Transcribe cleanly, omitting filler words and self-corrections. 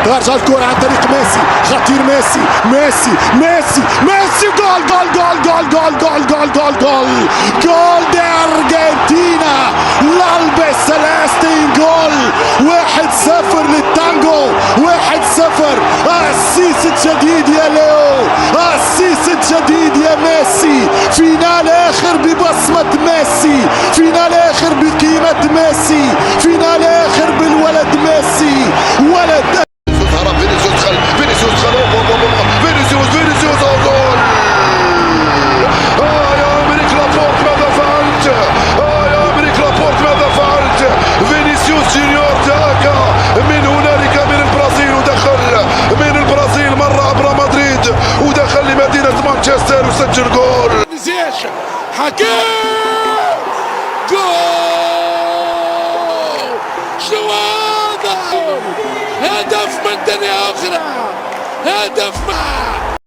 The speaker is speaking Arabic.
خرج الكرة عن طريق ميسي، خطير ميسي ميسي ميسي ميسي، جول جول جول جول جول جول جول جول جول جول دي أرجنتينا، الألبي سيليستين، جول 1-0 للتانجو، 1-0. السيس الجديد يا ليو، السيس الجديد يا ميسي، فينال آخر ببصمة ميسي، فينال آخر بقيمة ميسي، فينال آخر بالولد ميسي، ولد فينيسيوس دخل، فينيسيوس دخل، فينيسيوس جول. يا أمريك لابورت ماذا فعلت؟ يا أمريك لابورت ماذا فعلت؟ فينيسيوس جونيور تاكا من هنالك من البرازيل، ودخل من البرازيل مر عبر مدريد ودخل لمدينة مانشستر وسجل جول. حكيم جول، شو هذا؟ هدف من دنيا أخرى، هدف